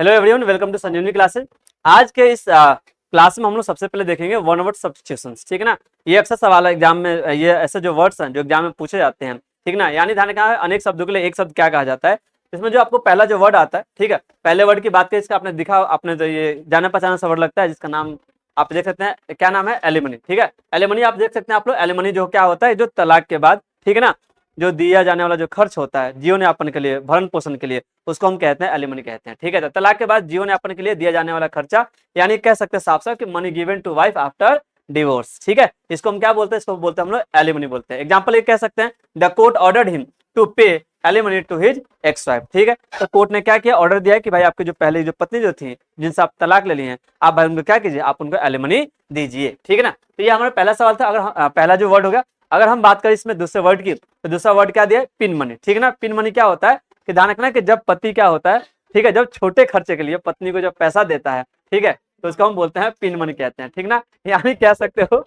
Hello everyone, welcome to Sanjeevani classes. आज के इस क्लास में हम लोग सबसे पहले देखेंगे वन वर्ड सब्स्टिट्यूशंस। ठीक है ना, ये अक्सर सवाल एग्जाम में, ये ऐसे जो वर्ड्स हैं जो एग्जाम में पूछे जाते हैं। ठीक ना, यानी ध्यान रखना है अनेक शब्दों के लिए एक शब्द क्या कहा जाता है। इसमें जो आपको पहला जो वर्ड आता है, ठीक है, पहले वर्ड की बात करें, इसका आपने दिखा, आपने जो ये जाना पहचाना सा वर्ड लगता है जिसका नाम आप देख सकते हैं, क्या नाम है, एलिमनी। ठीक है, एलिमनी आप देख सकते हैं आप लोग, एलिमनी जो क्या होता है, जो तलाक के बाद, ठीक है ना, जो दिया जाने वाला जो खर्च होता है जीवन यापन के लिए, भरण पोषण के लिए, उसको हम कहते हैं एलिमनी कहते हैं। ठीक है, तो तलाक के बाद जीवन यापन के लिए दिया जाने वाला खर्चा, यानी कह सकते हैं साफ साफ कि money given to wife after divorce. ठीक है, इसको हम क्या बोलते हैं, इसको बोलते हैं हम लोग एलिमनी बोलते हैं। एग्जाम्पल ये कह सकते हैं, the court ordered him to pay alimony to his ex wife. ठीक है, तो कोर्ट ने क्या किया, ऑर्डर दिया कि भाई आपकी जो पहले जो पत्नी जो थी जिनसे आप तलाक ले लिए हैं, आप भाई उनको क्या कीजिए, आप उनको एलिमनी दीजिए। ठीक है ना, तो ये हमारा पहला सवाल था। अगर पहला जो वर्ड हो गया, अगर हम बात करें इसमें दूसरे वर्ड की, तो दूसरा वर्ड क्या दिया, पिन मनी। ठीक है ना, पिन मनी क्या होता है कि ध्यान रखना कि जब पति क्या होता है, ठीक है, जब छोटे खर्चे के लिए पत्नी को जब पैसा देता है, ठीक है, तो उसको हम बोलते हैं पिन मनी कहते हैं। ठीक ना, यानी कह सकते हो,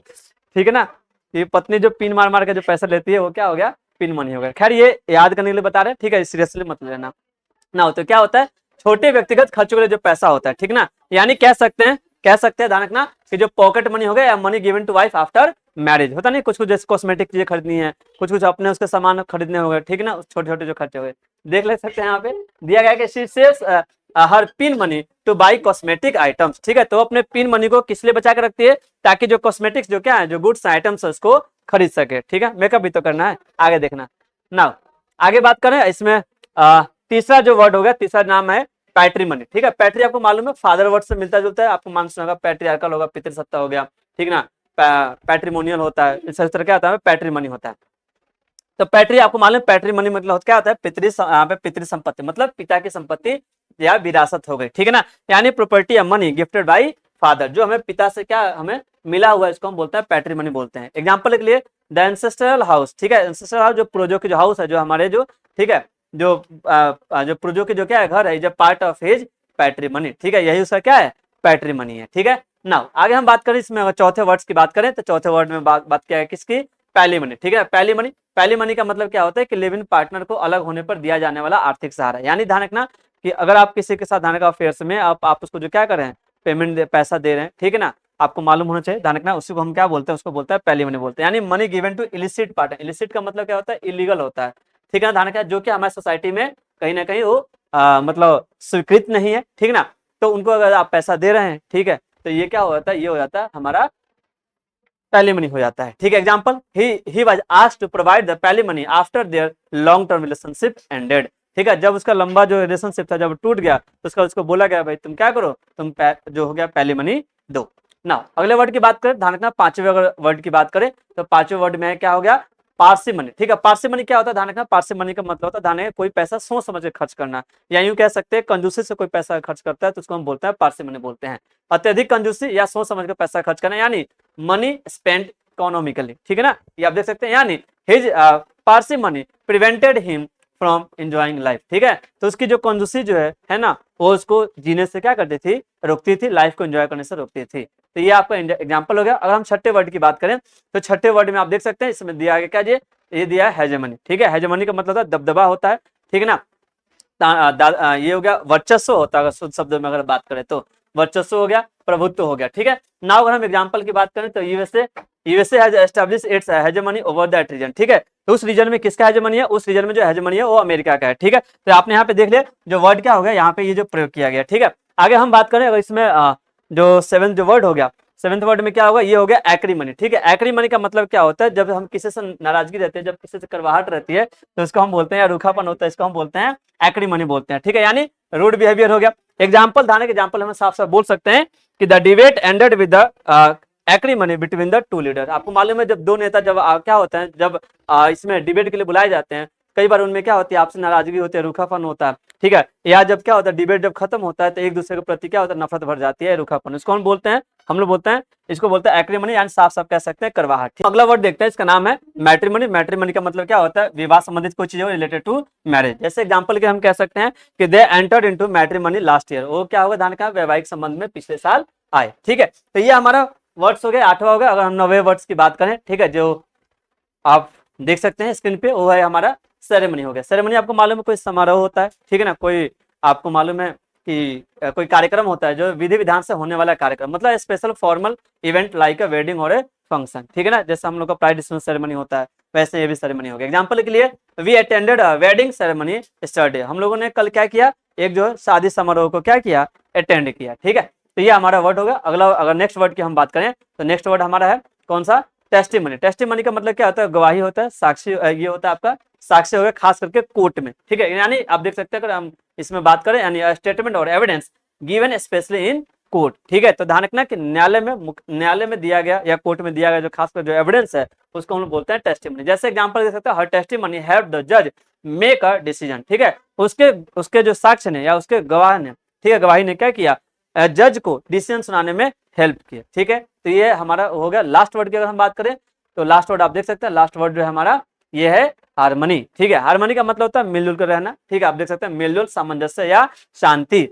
ठीक है ना, ये पत्नी जो पिन मार मार के जो पैसा लेती है वो क्या हो गया, पिन मनी हो गया। खैर ये याद करने के लिए बता रहे हैं, ठीक है, सीरियसली मत लेना ना। हो तो क्या होता है, छोटे व्यक्तिगत खर्चों के लिए जो पैसा होता है, ठीक ना, यानी कह सकते हैं ध्यान रखना कि जो पॉकेट मनी हो गया या money given to wife after marriage होता नहीं, कुछ कुछ जैसे कॉस्मेटिक चीजें खरीदनी है, कुछ कुछ अपने उसके सामान खरीदने हो गए, ठीक है ना, छोटे छोटे जो खर्चे हो गए, देख ले सकते हैं यहाँ पे दिया गया कि she saves her pin money two by cosmetic items. ठीक है, तो अपने पिन मनी को किस लिए बचा के रखती है, ताकि जो कॉस्मेटिक्स जो क्या है, जो गुड्स आइटम्स है उसको खरीद सके। ठीक है, मेकअप भी तो करना है, आगे देखना ना। आगे बात करें इसमें तीसरा जो वर्ड हो गया, तीसरा नाम है पैट्रीमनी। ठीक है, पैट्री आपको मालूम है फादर वर्ड से मिलता जुलता है, आपको मान सुना होगा, पैट्रियार्कल होगा, पितृसत्ता हो गया, ठीक ना, पैट्रिमोनियल होता है, इस तरह क्या होता है, पैट्रीमनी होता है। तो पैट्री आपको मालूम है, पैट्रीमनी मतलब क्या होता है, यहाँ पे पितृ संपत्ति, मतलब पिता की संपत्ति या विरासत हो गई। ठीक है ना, यानी प्रॉपर्टी या मनी गिफ्टेड बाई फादर, जो हमें पिता से क्या हमें मिला हुआ है, इसको हम बोलते हैं पैट्रीमनी बोलते हैं। एग्जाम्पल के लिए द एंसेस्ट्रल हाउस। ठीक है, एंसेस्ट्रल हाउस जो पूर्वजों की जो हाउस है, जो हमारे जो, ठीक है, जो जो पूर्वजों की जो क्या है घर है, जो पार्ट ऑफ हिज पैट्रीमनी। ठीक है, यही उसका क्या है, पैट्रीमनी है। ठीक है ना, आगे हम बात करें इसमें, अगर चौथे वर्ड्स की बात करें तो चौथे वर्ड में बात क्या है, किसकी, पहली मनी। ठीक है, पहली मनी का मतलब क्या होता है कि लिव इन पार्टनर को अलग होने पर दिया जाने वाला आर्थिक सहारा। यानी ध्यान रखना कि अगर आप किसी के साथ ध्यान रखना अफेयर्स में आप उसको जो क्या कर रहे हैं, पेमेंट पैसा दे रहे हैं, ठीक है ना, आपको मालूम होना चाहिए, ध्यान रखना, उसी को हम क्या बोलते हैं, उसको बोलते हैं पहली मनी बोलते हैं। यानी money given to illicit partner. Illicit का मतलब क्या होता है, इलीगल होता है। ठीक है ना, ध्यान रखना, जो कि हमारे सोसाइटी में कहीं ना कहीं वो मतलब स्वीकृत नहीं है। ठीक है ना, तो उनको अगर आप पैसा दे रहे हैं, ठीक है, तो ये क्या हो जाता है, ये हो जाता है हमारा पैलिमनी हो जाता है। ठीक है, example, he was asked to provide the palimony after their long term relationship ended. ठीक है, जब उसका लंबा जो रिलेशनशिप था जब टूट गया, तो उसको बोला गया भाई तुम क्या करो, तुम जो हो गया पैलिमनी दो ना। अगले वर्ड की बात करें, ध्यान रखना, पांचवें अगर वर्ड की बात करें तो पांचवें वर्ड में क्या हो गया, पार्सी मनी। ठीक है, पार्सी मनी क्या होता है, ध्यान रखना, पार्सी मनी का मतलब होता है ध्यान रखना, कोई पैसा सोच समझ के खर्च करना, या यूं कह सकते हैं कंजूसी से कोई पैसा खर्च करता है तो उसको हम बोलते हैं पार्सी मनी बोलते हैं। अत्यधिक कंजूसी या सोच समझ कर पैसा खर्च करना, यानी मनी स्पेंड इकोनॉमिकली। ठीक है ना, ये आप देख सकते हैं, यानी his Parsi money prevented him from enjoying life. ठीक है, तो उसकी जो कंजूसी जो है ना, वो उसको जीने से क्या करती थी, रोकती थी, लाइफ को एंजॉय करने से रोकती थी। तो ये आपका एग्जांपल हो गया। अगर हम छठे वर्ड की बात करें तो छठे वर्ड में आप देख सकते हैं, इसमें दिया गया क्या, ये दिया है हेजेमनी। ठीक है, हेजेमनी का मतलब होता है दबदबा होता है। ठीक है ना, ये हो गया वर्चस्व होता है, अगर शुद्ध शब्दों में अगर बात करें तो वर्चस्व हो गया, प्रभुत्व हो गया। ठीक है, नाउ अगर हम एग्जांपल की बात करें तो USA has established its hegemony over that region. ठीक है, तो उस रीजन में किसका हेजेमनी है, उस रीजन में जो हेजेमनी है वो अमेरिका का है। ठीक है, तो आपने यहाँ पे देख लिया जो वर्ड क्या हो गया, यहाँ पे ये जो प्रयोग किया गया। ठीक है, आगे हम बात करें अगर इसमें जो सेवेंथ जो वर्ड हो गया, सेवेंथ वर्ड में क्या होगा, ये हो गया एक्रीमनी। ठीक है, एक्रीमनी का मतलब क्या होता है, जब हम किसी से नाराजगी रहती है, जब किसी से करवाहट रहती है, तो इसको हम बोलते हैं, या रूखापन होता है, इसको हम बोलते हैं एक्रीमनी बोलते हैं। ठीक है, यानी रूड बिहेवियर हो गया। एग्जाम्पल धाने के एग्जाम्पल हम साफ साफ बोल सकते हैं कि the debate ended with the acrimony between the two leader. आपको मालूम है जब दो नेता जब क्या होता है, जब इसमें डिबेट के लिए बुलाए जाते हैं, कई बार उनमें क्या होती है, आपसे नाराजगी होती है, रूखापन होता है। ठीक है, या जब क्या होता है, डिबेट जब खत्म होता है तो एक दूसरे के प्रति क्या होता है, नफरत भर जाती है, रूखापन, इसको हम बोलते हैं, हम लोग बोलते हैं, इसको बोलते हैं एक्रीमनी, यानी साफ साफ कह सकते हैं करवाहट। अगला वर्ड देखते हैं, इसका नाम है मैट्रिमनी। मैट्रिमनी का मतलब क्या होता है, विवाह संबंधित कोई चीज हो रिलेटेड टू मैरिज। जैसे एग्जांपल के हम कह सकते हैं कि they entered into matrimony last year, वो क्या होगा, धान का वैवाहिक संबंध में पिछले साल आए। ठीक है, तो ये हमारा वर्ड्स हो गए, आठवां हो गया। अगर हम नवे वर्ड्स की बात करें, ठीक है, जो आप देख सकते हैं स्क्रीन पे, वो है हमारा सेरेमनी हो गया। सेरेमनी आपको मालूम है कोई समारोह होता है, ठीक है ना, कोई आपको मालूम है कि कोई कार्यक्रम होता है जो विधि विधान से होने वाला कार्यक्रम, मतलब special formal event like a wedding और ए फंक्शन, ठीक है ना, जैसे हम लोग का प्राइड डिस्मिस सेरेमनी होता है वैसे ये भी सेरेमनी हो गया। एग्जाम्पल के लिए वी अटेंडेड वेडिंग सेरेमनी स्टरडे, हम लोगों ने कल क्या किया, एक जो है शादी समारोह को क्या किया, अटेंड किया, ठीक है। तो ये हमारा वर्ड होगा। अगला अगर नेक्स्ट वर्ड की हम बात करें तो नेक्स्ट वर्ड हमारा है कौन सा, टेस्टिमनी। टेस्टिमनी का मतलब क्या होता है, गवाही होता है, साक्षी, ये होता है आपका साक्ष्य हो गया, खास करके कोर्ट में, ठीक है। यानी आप देख सकते हैं अगर हम इसमें बात करें यानी स्टेटमेंट और evidence given specially in court, ठीक है। तो ध्यान रखना कि न्यायालय में दिया गया या कोर्ट में दिया गया जो खासकर जो एविडेंस है उसको हम लोग बोलते हैं टेस्टिमनी। जैसे एग्जांपल दे सकते हैं, हर टेस्टिमनी हेल्प द जज मेक अ डिसीजन, ठीक है। उसके उसके जो साक्ष्य ने या उसके गवाह ने, ठीक है, गवाही ने क्या किया, जज को डिसीजन सुनाने में हेल्प किया, ठीक है। तो ये हमारा हो गया। लास्ट वर्ड की अगर हम बात करें तो लास्ट वर्ड आप देख सकते हैं, लास्ट वर्ड जो है हमारा ये है हारमनी, ठीक है। हारमनी का मतलब होता है मिलजुल कर रहना, ठीक है। आप देख सकते हैं मिलजुल, सामंजस्य या शांति,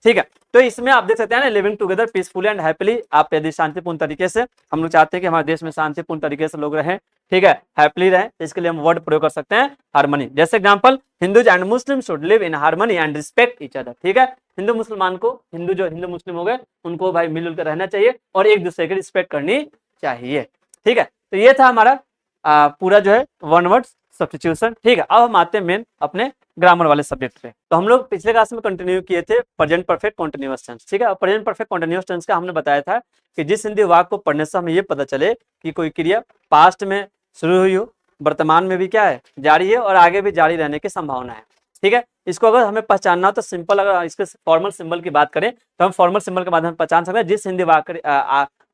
ठीक है। तो इसमें आप देख सकते हैं ना, living together peacefully and happily, आप यदि शांतिपूर्ण तरीके से, हम लोग चाहते हैं कि हमारे देश में शांतिपूर्ण तरीके से लोग रहें, ठीक है, हैप्पीली रहें, इसके लिए हम वर्ड प्रयोग कर सकते हैं हारमनी। जैसे example, Hindus and Muslim should live in harmony and respect each other, ठीक है। हिंदू मुसलमान को, हिंदू मुस्लिम हो गए, उनको भाई मिलजुल कर रहना चाहिए और एक दूसरे की रिस्पेक्ट करनी चाहिए, ठीक है। तो ये था हमारा पूरा जो है वन वर्ड सब्स्टिट्यूशन, ठीक है। अब हम आते हैं मेन अपने ग्रामर वाले सब्जेक्ट पे। तो हम लोग पिछले क्लास में कंटिन्यू किए थे प्रेजेंट परफेक्ट कॉन्टिन्यूअस टेंस, ठीक है। प्रेजेंट परफेक्ट कॉन्टिन्यूअस टेंस का हमने बताया था कि जिस हिंदी वाक्य को पढ़ने से हमें ये पता चले कि कोई क्रिया पास्ट में शुरू हुई हो, वर्तमान में भी क्या है, जारी है और आगे भी जारी रहने की संभावना है, ठीक है। इसको अगर हमें पहचानना हो तो सिंपल, अगर इसके फॉर्मल सिंबल की बात करें तो हम फॉर्मल सिंबल के माध्यम से पहचान सकते हैं जिस हिंदी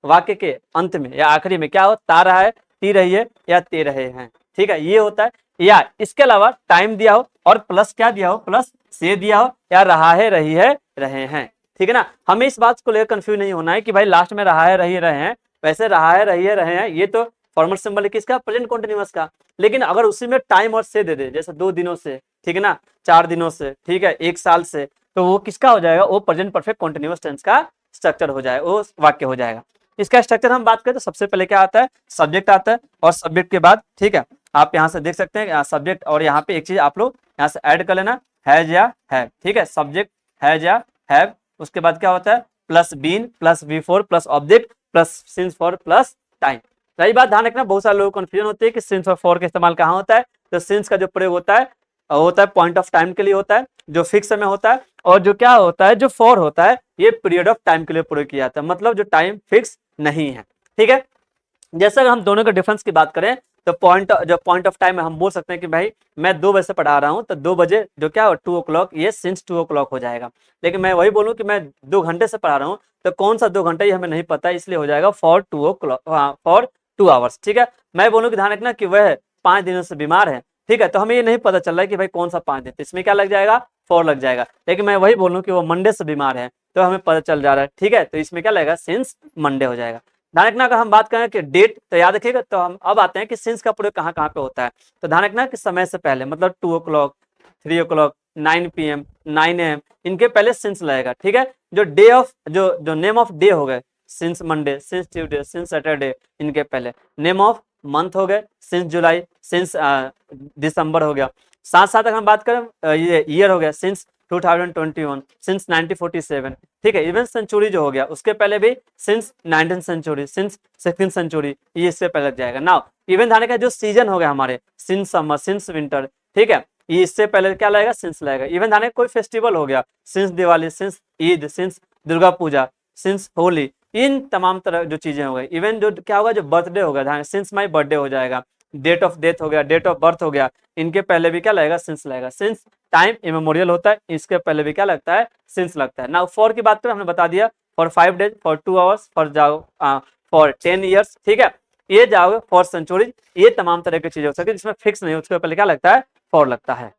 वाक्य के अंत में या आखिरी में क्या हो, ता रहा है, ती रही है या ते रहे हैं, ठीक है, ये होता है। या इसके अलावा टाइम दिया हो और प्लस क्या दिया हो, प्लस से दिया हो, या रहा है, रही है, रहे हैं, ठीक है ना। हमें इस बात को लेकर कंफ्यूज नहीं होना है कि भाई लास्ट में रहा है, रही, रहे हैं, वैसे रहा है, रही है, रहे हैं, ये तो फॉर्मल सिंबल है किसका, प्रेजेंट कॉन्टिन्यूअस का। लेकिन अगर उसी में टाइम और से दे दे, जैसे 2 दिनों से, ठीक है ना, 4 दिनों से, ठीक है, 1 साल से, तो वो किसका हो जाएगा, वो प्रेजेंट परफेक्ट कॉन्टिन्यूअस टेंस का स्ट्रक्चर हो जाएगा, वो वाक्य हो जाएगा। इसका स्ट्रक्चर हम बात करें तो सबसे पहले क्या आता है, सब्जेक्ट आता है, और सब्जेक्ट के बाद, ठीक है, आप यहाँ से देख सकते हैं सब्जेक्ट, और यहाँ पे एक चीज आप लोग यहाँ से ऐड कर लेना, हैज या हैव, ठीक है। सब्जेक्ट हैज या हैव, उसके बाद क्या होता है, plus been plus before plus object plus since for plus time. रही बात, ध्यान रखना, बहुत सारे लोगों को कंफ्यूजन होती है कि सिंस और फॉर का इस्तेमाल कहाँ होता है। तो सिंस का जो प्रयोग होता है पॉइंट ऑफ टाइम के लिए होता है, जो फिक्स समय होता है, और जो क्या होता है, जो फॉर होता है, ये पीरियड ऑफ टाइम के लिए प्रयोग किया जाता है, मतलब जो टाइम फिक्स नहीं है, ठीक है। जैसे अगर हम दोनों के डिफरेंस की बात करें तो पॉइंट ऑफ टाइम में हम बोल सकते हैं कि भाई मैं 2 बजे से पढ़ा रहा हूँ, तो 2 बजे जो क्या हो, 2 o'clock, ये सिंस 2 o'clock हो जाएगा। लेकिन मैं वही बोलूँ कि मैं 2 घंटे से पढ़ा रहा हूँ, तो कौन सा 2 घंटे ये हमें नहीं पता, इसलिए हो जाएगा फॉर 2 o'clock, फॉर 2 आवर्स, ठीक है। मैं बोलूँ कि ध्यान रखना कि वह 5 दिनों से बीमार है, ठीक है, तो हमें ये नहीं पता चल रहा है कि भाई कौन सा 5 दिन, तो इसमें क्या लग जाएगा, फॉर लग जाएगा। लेकिन मैं वही बोलूँ कि वो मंडे से बीमार है, तो हमें पता चल जा रहा है, ठीक है, तो इसमें क्या लगेगा, सिंस मंडे हो जाएगा। ध्यान रखना, अगर हम बात करें कि डेट, तो याद रखिएगा, तो हम अब आते हैं कि सिंस का प्रयोग कहाँ कहाँ पे होता है। तो ध्यान रखना कि समय से पहले, मतलब 2 o'clock, 3 o'clock, 9 PM, 9 AM, इनके पहले सिंस लगेगा, ठीक है। जो डे ऑफ जो नेम ऑफ डे हो गए, since Monday, since Tuesday, since Saturday, इनके पहले। नेम ऑफ मंथ हो गए, सिंस जुलाई, सिंस दिसंबर हो गया। साथ साथ अगर हम बात करें ये ईयर हो गया, सिंस 2021, सिंस 1947, ठीक है। इवन सेंचुरी जो हो गया, उसके पहले भी since 19th century, since 16th century, ये इससे पहले लग जाएगा। नाउ इवन धाने का जो सीजन हो गया हमारे, सिंस समर, सिंस विंटर, ठीक है, ये इससे पहले क्या लगेगा, सिंस लगेगा। इवन धाने कोई फेस्टिवल हो गया, since Diwali, since Eid, since Durga Puja, since Holi, इन तमाम तरह जो चीजें हो गई। इवन जो क्या होगा, जो बर्थडे होगा, ध्यान, सिंस माई बर्थडे हो जाएगा। डेट ऑफ डेथ हो गया, डेट ऑफ बर्थ हो गया, इनके पहले भी क्या लगेगा, सिंस लगेगा। सिंस टाइम इमेमोरियल होता है, इसके पहले भी क्या लगता है, सिंस लगता है। ना फॉर की बात करें, हमने बता दिया for 5 days, for 2 hours, for जाओ फॉर 10 years, ठीक है। ये जाओगे फॉर सेंचुरी, ये तमाम तरह की चीजें हो सकती है जिसमें फिक्स नहीं, उसके पहले क्या लगता है, फॉर लगता है,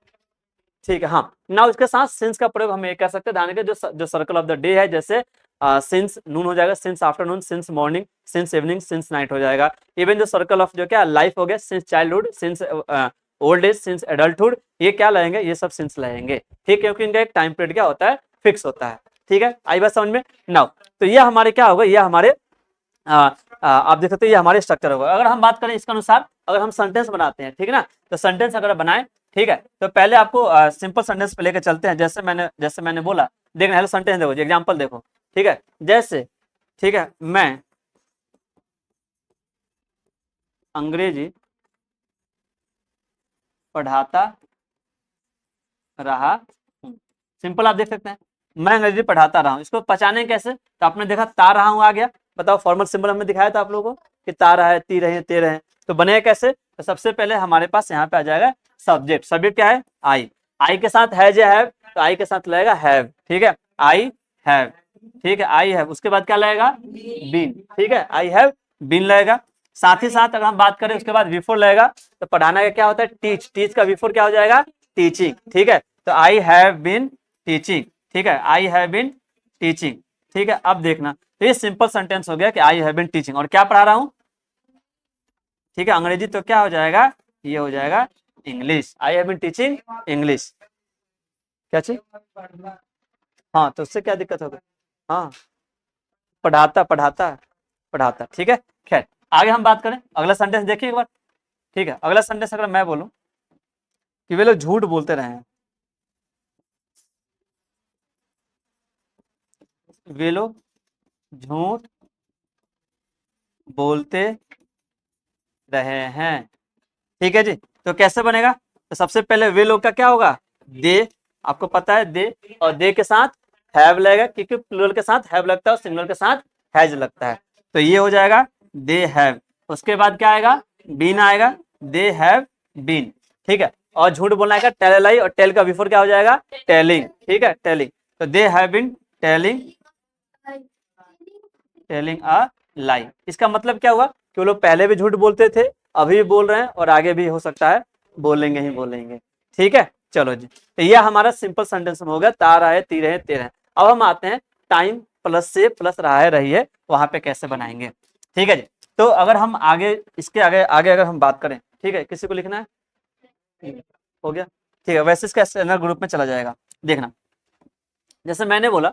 ठीक है। हाँ, ना उसके साथ सिंस का प्रयोग हम ये कर सकते हैं, ध्यान रखिए, जो सर्कल ऑफ द डे है, जैसे सिंस नून हो जाएगा, since afternoon, since morning, since evening, since night हो जाएगा। इवन जो सर्कल ऑफ जो क्या लाइफ हो गया, since childhood, since old age, since adulthood, ये क्या लगेंगे, ये सब सिंस लगेंगे, ठीक है, क्योंकि इनका एक टाइम पीरियड क्या होता है, फिक्स होता है, ठीक है। आई बात समझ में। नाउ तो ये हमारे क्या होगा, ये हमारे आप देख सकते हैं, ये हमारे स्ट्रक्चर होगा। अगर हम बात करें इसके अनुसार, अगर हम सेंटेंस बनाते हैं, ठीक है ना, तो सेंटेंस अगर बनाए, ठीक है, तो पहले आपको सिंपल सेंटेंस पे लेकर चलते हैं। जैसे मैंने बोला देखना हेलो सेंटेंस देखो, एग्जाम्पल देखो, ठीक है। जैसे, ठीक है, मैं अंग्रेजी पढ़ाता रहा हूँ। सिंपल आप देख सकते हैं, मैं अंग्रेजी पढ़ाता रहा हूँ। इसको पहचाने कैसे? तो आपने देखा ता रहा हूँ आ गया, बताओ फॉर्मल सिंबल हमने दिखाया था आप लोगों को कि ता रहा है, ती रहे हैं, ते रहे हैं, तो बनेगा कैसे? तो सबसे पहले हमारे पास यहाँ पे आ जाएगा सब्जेक्ट। सब्जेक्ट क्या है? आई। आई के साथ हैज या हैव, तो आई के साथ लगेगा हैव, ठीक है, आई हैव, ठीक है, आई हैव। उसके बाद क्या लगेगा? बीन, ठीक है, आई हैव बीन लगेगा। साथ ही साथ अगर हम बात करें उसके बाद बिफोर लगेगा, तो पढ़ाना का क्या होता है? टीच। टीच का बिफोर क्या हो जाएगा? टीचिंग, ठीक है। तो आई हैव बीन टीचिंग, ठीक है, आई हैव बीन टीचिंग, ठीक है। अब देखना, तो ये सिंपल सेंटेंस हो गया कि आई हैव बीन टीचिंग, और क्या पढ़ा रहा हूं, ठीक है, अंग्रेजी, तो क्या हो जाएगा? ये हो जाएगा English. I have been teaching English. क्या चीज? हाँ, तो उससे क्या दिक्कत होगी? हाँ, पढ़ाता पढ़ाता पढ़ाता, ठीक है। खैर, आगे हम बात करें, अगला सेंटेंस देखिए एक बार, ठीक है। अगला सेंटेंस अगर मैं बोलूं कि वे लोग झूठ बोलते रहे हैं, वे लोग झूठ बोलते रहे हैं, ठीक है जी। तो कैसे बनेगा? तो सबसे पहले वे लोग का क्या होगा? दे, आपको पता है दे, और दे के साथ हैव लगेगा, क्योंकि प्लूरल के साथ हैव लगता है और सिंगुलर के साथ हैज लगता है, तो ये हो जाएगा दे हैव। उसके बाद क्या आएगा? बीन आएगा, दे हैव बीन, ठीक है। और झूठ बोलना आएगा टेल लाई, और टेल का बिफोर क्या हो जाएगा? टेलिंग, ठीक है, टेलिंग। तो they have been telling, telling a lie. इसका मतलब क्या हुआ कि वो लोग पहले भी झूठ बोलते थे, अभी भी बोल रहे हैं, और आगे भी हो सकता है बोलेंगे ही बोलेंगे, ठीक है। चलो जी, तो यह हमारा सिंपल सेंटेंस में हो गया, ता रहा है, ती रहे, ते रहे। अब हम आते हैं टाइम प्लस से प्लस रहा है, रही है, वहां पे कैसे बनाएंगे, ठीक है जी। तो अगर हम आगे, इसके आगे आगे अगर हम बात करें, ठीक है, किसी को लिखना है? हो गया, ठीक है, वैसे इसका स्टैंडर्ड ग्रुप में चला जाएगा। देखना, जैसे मैंने बोला,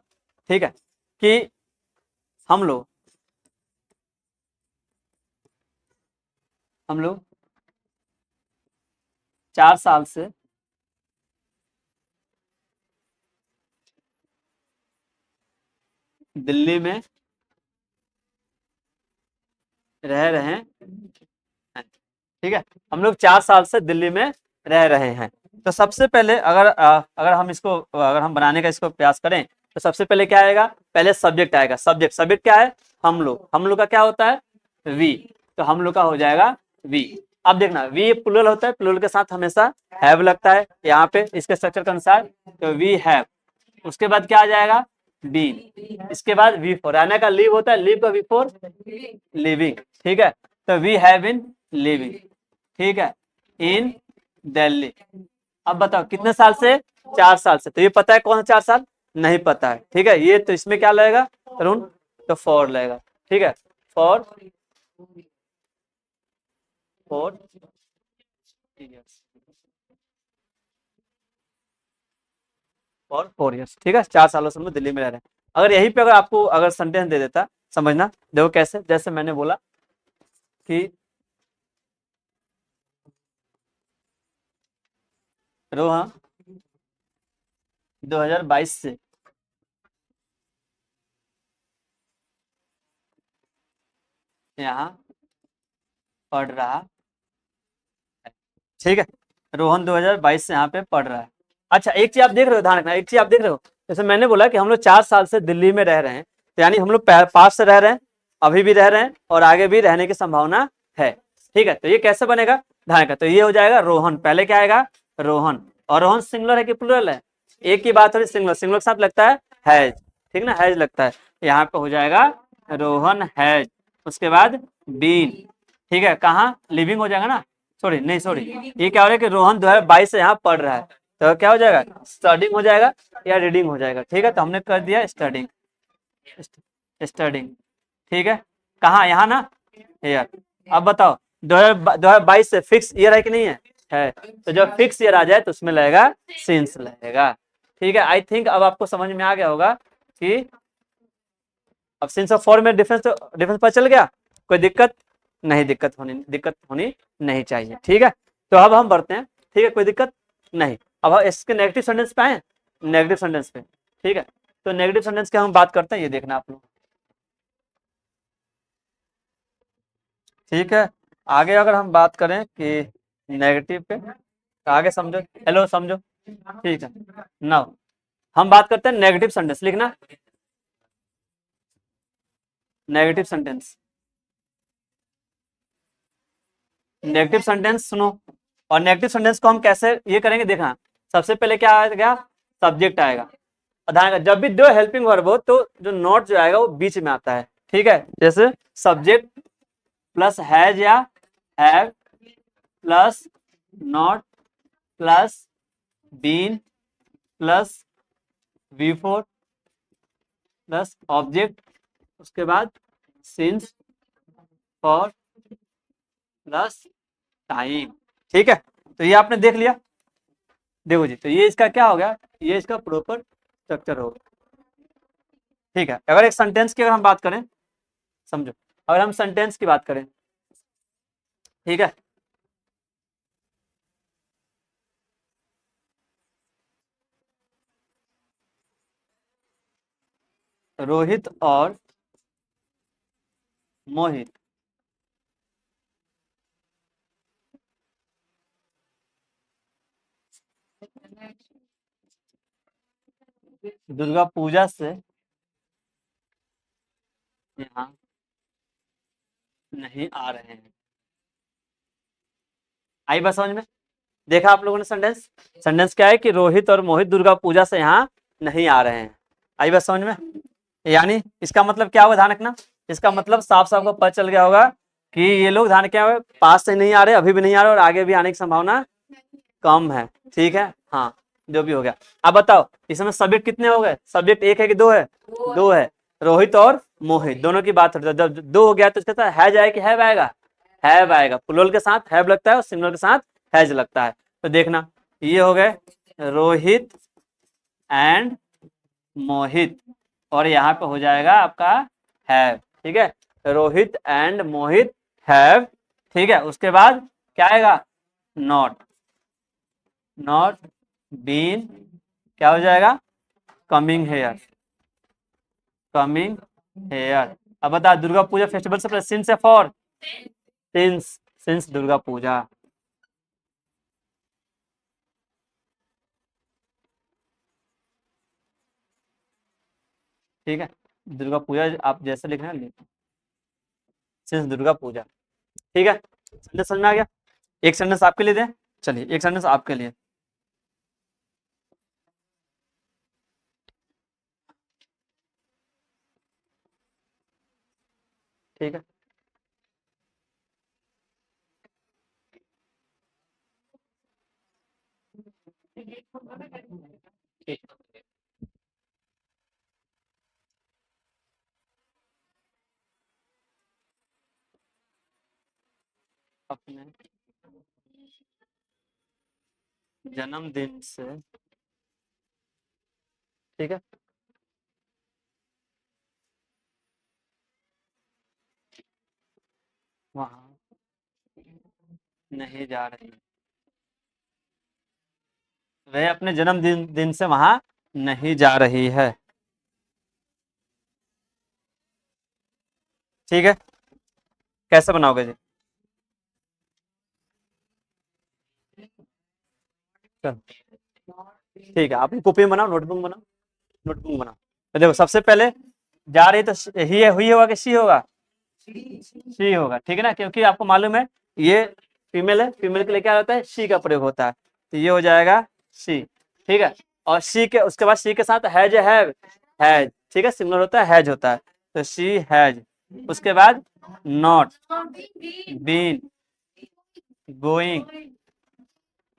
ठीक है, कि हम लोग हम लोग 4 साल से दिल्ली में रह रहे हैं, ठीक है, हम लोग 4 साल से दिल्ली में रह रहे हैं। तो सबसे पहले अगर हम इसको, अगर हम बनाने का इसको प्रयास करें, तो सबसे पहले क्या आएगा? पहले सब्जेक्ट आएगा। सब्जेक्ट, सब्जेक्ट क्या है? हम लोग। हम लोग का क्या होता है? वी। तो हम लोग का हो जाएगा वी। अब देखना, वी प्लूरल होता है, प्लूरल के साथ हमेशा हैव लगता है यहाँ पे इसके स्ट्रक्चर के अनुसार, तो वी हैव। उसके बाद क्या आ जाएगा? बीन। इसके बाद वी फोर, रहने का लीव होता है, लीव का वी फोर लिविंग, ठीक है। तो वी हैव बीन लिविंग, ठीक है, इन दिल्ली। अब बताओ कितने साल से? 4 साल से। तो ये पता है कौन सा 4 साल? नहीं पता है, ठीक है। ये तो इसमें क्या लगेगा तरुण? तो फॉर लगेगा, ठीक है, फॉर 4 इयर्स, फॉर 4 इयर्स, ठीक है, 4 सालों से हम लोग दिल्ली में रह रहे हैं। अगर यहीं पे अगर आपको अगर सेंटेंस दे देता, समझना, देखो कैसे, जैसे मैंने बोला कि रोहन 2022 से यहाँ पढ़ रहा है, ठीक है, रोहन 2022 से यहाँ पे पढ़ रहा है। अच्छा, एक चीज आप देख रहे हो, ध्यान रखना, एक चीज आप देख रहे हो, जैसे मैंने बोला कि हम लोग 4 साल से दिल्ली में रह रहे हैं, तो यानी हम लोग पास से रह रहे हैं, अभी भी रह रहे हैं, और आगे भी रहने की संभावना है, ठीक है। तो ये कैसे बनेगा? ध्यान रखना, तो ये हो जाएगा रोहन, पहले क्या आएगा? रोहन। और रोहन सिंगुलर है कि प्लूरल है? एक की बात हो रही, सिंगुलर, सिंगुलर के साथ लगता है हैज, ठीक ना, हैज लगता है, यहाँ पे हो जाएगा रोहन हैज। उसके बाद बीन, ठीक है, कहाँ? लिविंग हो जाएगा ना, सॉरी नहीं, सॉरी, ये क्या हो रहा है कि रोहन 2022 से यहाँ पढ़ रहा है, तो क्या हो जाएगा? स्टडिंग हो जाएगा या रीडिंग हो जाएगा, ठीक है। तो हमने कर दिया स्टडिंग, स्टडिंग, ठीक है, कहाँ? यहाँ ना, यार। अब बताओ 2022 से फिक्स ईयर है कि नहीं है? तो जब फिक्स ईयर आ जाए तो उसमें लगेगा सिंस लगेगा, ठीक है। आई थिंक अब आपको समझ में आ गया होगा कि अब सिंस और फॉर में डिफरेंस, तो डिफरेंस पता चल गया, कोई दिक्कत नहीं, दिक्कत होनी नहीं चाहिए, ठीक है। तो अब हम बढ़ते हैं, ठीक है, कोई दिक्कत नहीं। अब हम इसके नेगेटिव सेंटेंस पे आए, नेगेटिव सेंटेंस पे, ठीक है। तो नेगेटिव सेंटेंस की हम बात करते हैं, ये देखना आप लोग, ठीक है। आगे अगर हम बात करें कि नेगेटिव पे, तो आगे समझो, हेलो समझो, ठीक है। नाउ हम बात करते हैं नेगेटिव सेंटेंस, लिखना नेगेटिव सेंटेंस। नेगेटिव सेंटेंस सुनो, और नेगेटिव सेंटेंस को हम कैसे ये करेंगे, देखना। सबसे पहले क्या आएगा, सब्जेक्ट आएगा। ध्यान रखना, जब भी दो हेल्पिंग वर्ब हो तो जो नॉट जो आएगा वो बीच में आता है, ठीक है। जैसे सब्जेक्ट प्लस हैज या have plus not plus been plus before plus object, उसके बाद सिंस फॉर प्लस टाइम, ठीक है। तो ये आपने देख लिया, देखो जी, तो ये इसका क्या हो गया, ये इसका प्रॉपर स्ट्रक्चर होगा, ठीक है। अगर एक सेंटेंस की अगर हम बात करें, समझो, अगर हम सेंटेंस की बात करें, ठीक है, रोहित और मोहित दुर्गा पूजा से यहाँ नहीं आ रहे हैं। आई बात समझ में, देखा आप लोगों ने सेंटेंस, सेंटेंस क्या है कि रोहित और मोहित दुर्गा पूजा से यहाँ नहीं आ रहे हैं। आई बात समझ में, यानी इसका मतलब क्या होगा, ध्यान रखना, इसका मतलब साफ साफ को पता चल गया होगा कि ये लोग ध्यान क्या है, पास से नहीं आ रहे, अभी भी नहीं आ रहे और आगे भी आने की संभावना कम है, ठीक है। हाँ, जो भी हो गया। अब बताओ इसमें सब्जेक्ट कितने हो गए, सब्जेक्ट एक है कि दो है, दो है, रोहित और मोहित दोनों की बात होती है। जब दो हो गया तो इसके साथ हैज आएगा कि हैव आएगा, हैव आएगा, प्लूरल के साथ हैव लगता है और सिंगुलर के साथ हैज लगता है। तो देखना, ये हो गए रोहित एंड मोहित, और यहाँ पे हो जाएगा आपका हैव, ठीक है, रोहित एंड मोहित हैव, ठीक है। उसके बाद क्या आएगा, नॉट, नॉट बीन, क्या हो जाएगा, कमिंग हेयर, कमिंग हेयर। अब बता, दुर्गा पूजा फेस्टिवल से पहले सिंस है फॉर, सिंस, सिंस दुर्गा पूजा, ठीक है। दुर्गा पूजा आप जैसे लिखना है, सिंस दुर्गा पूजा, ठीक है। सेंटेंस समझ में आ गया, एक सेंटेंस आपके लिए दे, चलिए एक सेंटेंस आपके लिए, ठीक है। ठीक। अपने जन्मदिन से, ठीक है, वहां नहीं जा रही, वह अपने जन्मदिन दिन से वहां नहीं जा रही है, ठीक है। कैसे बनाओगे जी, चल, ठीक है, आप कॉपी में बनाओ, नोटबुक बनाओ, नोटबुक बनाओ। तो देखो सबसे पहले जा रही तो ही है, हुई होगा कि सी होगा, सी होगा, ठीक है ना, क्योंकि आपको मालूम है ये फीमेल है, फीमेल के लिए क्या होता है, सी का प्रयोग होता है, तो ये हो जाएगा सी, ठीक है। और सी के उसके बाद सी के साथ हैज, ठीक है, सिमिलर होता है, हैज होता है, तो सी हैज। उसके बाद नॉट बीन गोइंग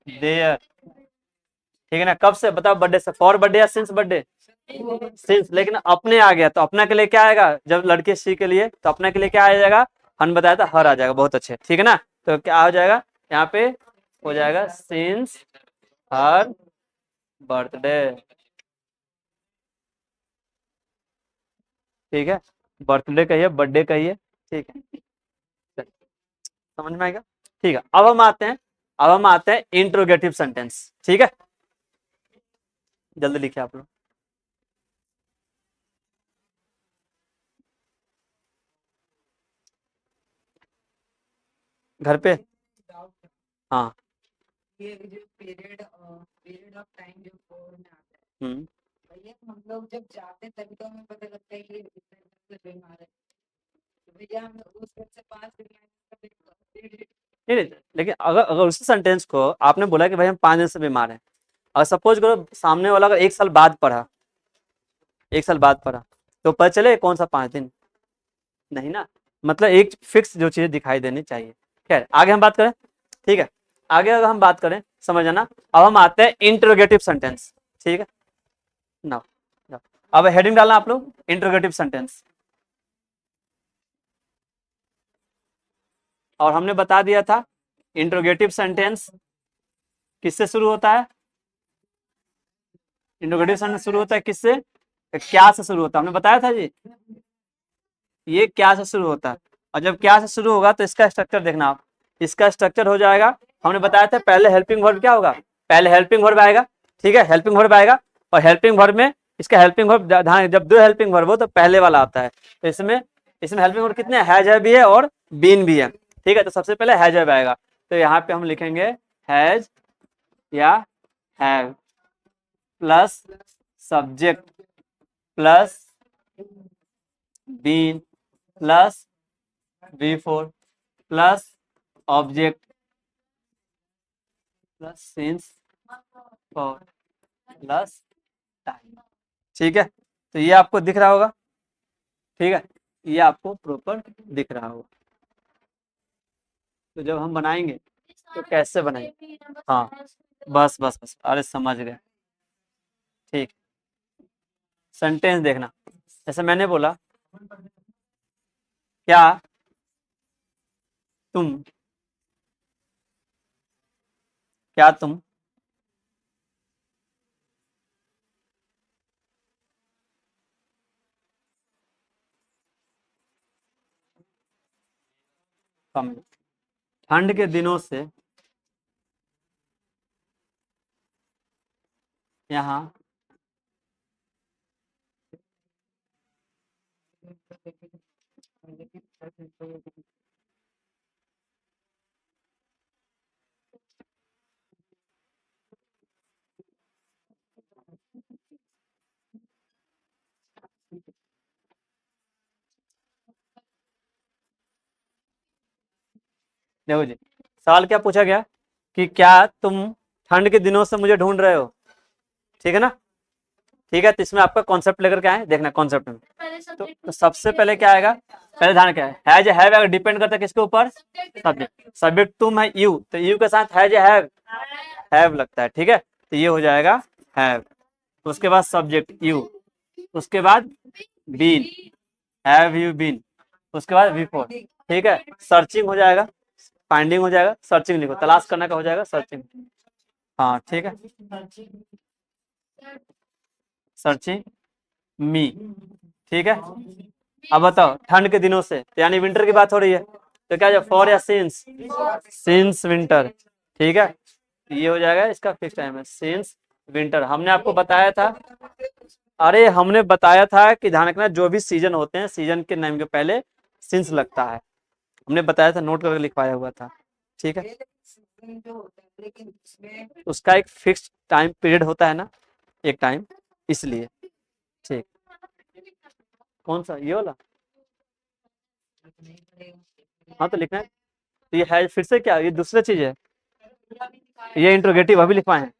देयर, ठीक है ना, कब से बताओ, बर्थडे से, फॉर बर्थडे या सिंस बर्थडे, सिंस, लेकिन अपने आ गया तो अपना के लिए क्या आएगा, जब लड़के सी के लिए तो अपना के लिए क्या आ जाएगा, हन बताया था हर आ जाएगा, बहुत अच्छे, ठीक है ना। तो क्या हो जाएगा यहाँ पे, हो जाएगा सिंस हर बर्थडे, ठीक है, बर्थडे कहिए, बर्थडे कहिए, ठीक है, समझ में आएगा, ठीक है। अब हम आते हैं इंट्रोगेटिव सेंटेंस, ठीक है, जल्दी लिखिए आप लोग, घर पे। हाँ। ये जो पीरियड ऑफ टाइम जो फोर में आता है, हम्म। भैया हम लोग जब जाते हैं तभी तो हमें पता लगता है कि ये इतने बीमार है, तो भैया हम उस वक्त से 5 दिन नहीं नहीं, लेकिन अगर अगर उसी सेंटेंस को आपने बोला कि भाई हम 5 दिन से बीमार हैं, और सपोज करो सामने वाला अगर 1 साल बाद पढ़ा, 1 साल बाद पढ़ा, तो पता चले कौन सा 5 दिन, नहीं ना। मतलब एक फिक्स जो चीज़ दिखाई देनी चाहिए। खैर आगे हम बात करें, ठीक है। आगे अगर हम बात करें, समझ आना। अब हम आते हैं इंट्रोगेटिव सेंटेंस, ठीक है ना। अब हेडिंग डालना आप लोग, इंट्रोगेटिव सेंटेंस। और हमने बता दिया था इंट्रोगेटिव सेंटेंस किससे शुरू होता है, इंट्रोगेटिव सेंटेंस शुरू होता है किससे, क्या से शुरू होता है, हमने बताया था जी। ये क्या से शुरू होता है, और जब क्या से शुरू होगा तो इसका स्ट्रक्चर देखना आप। इसका स्ट्रक्चर हो जाएगा, हमने बताया था पहले हेल्पिंग वर्ब क्या होगा, पहले हेल्पिंग वर्ब आएगा, ठीक है, हेल्पिंग वर्ब आएगा। और हेल्पिंग वर्ब में इसका हेल्पिंग वर्ब, जब 2 हेल्पिंग वर्ब हो तो पहले वाला आता है। तो इसमें इसमें हेल्पिंग वर्ब कितने, हैज है भी है और बीन भी है, ठीक है। तो सबसे पहले हैज है आएगा, तो यहाँ पे हम लिखेंगे हैज या have plus subject plus been plus V4 plus object plus since for plus time, ठीक है। तो ये आपको दिख रहा होगा, ठीक है, ये आपको प्रॉपर दिख रहा होगा। तो जब हम बनाएंगे तो कैसे बनाएंगे, हाँ बस बस बस, अरे समझ गए, ठीक। सेंटेंस देखना, जैसे मैंने बोला क्या तुम, क्या तुम कम ठंड के दिनों से यहाँ देखो जी, सवाल क्या पूछा गया कि क्या तुम ठंड के दिनों से मुझे ढूंढ रहे हो, ठीक है ना। ठीक है, तो इसमें आपका कॉन्सेप्ट लेकर के आए, देखना कॉन्सेप्ट में। तो सबसे पहले क्या आएगा, पहले ध्यान क्या है जो हैव डिपेंड करता है किसके ऊपर, सब्जेक्ट। सब्जेक्ट तुम है यू, तो यू के साथ है जो हैव लगता है, ठीक है। तो ये हो जाएगा हैव, उसके बाद सब्जेक्ट यू, उसके बाद बीन, हैव यू बीन, उसके बाद V4, ठीक है। सर्चिंग हो जाएगा, फाइंडिंग हो जाएगा, सर्चिंग लिखो, तलाश करने का हो जाएगा सर्चिंग, हाँ ठीक है। सर्चिंग मी, ठीक है। अब बताओ ठंड के दिनों से, तो यानी विंटर की बात हो रही है, तो क्या है फॉर या सिंस, सिंस विंटर, ठीक है। ये हो जाएगा, इसका फिक्स टाइम है सिंस विंटर। हमने आपको बताया था, अरे हमने बताया था कि ध्यान रखना जो भी सीजन होते हैं, सीजन के नाम के पहले सिंस लगता है, हमने बताया था, नोट करके लिखवाया हुआ था, ठीक है। उसका एक फिक्स टाइम पीरियड होता है ना, एक टाइम, इसलिए, ठीक। कौन सा, ये वाला, हाँ तो लिखना है। तो ये है फिर से क्या, ये दूसरा चीज है, ये इंट्रोगेटिव अभी लिखवाए हैं,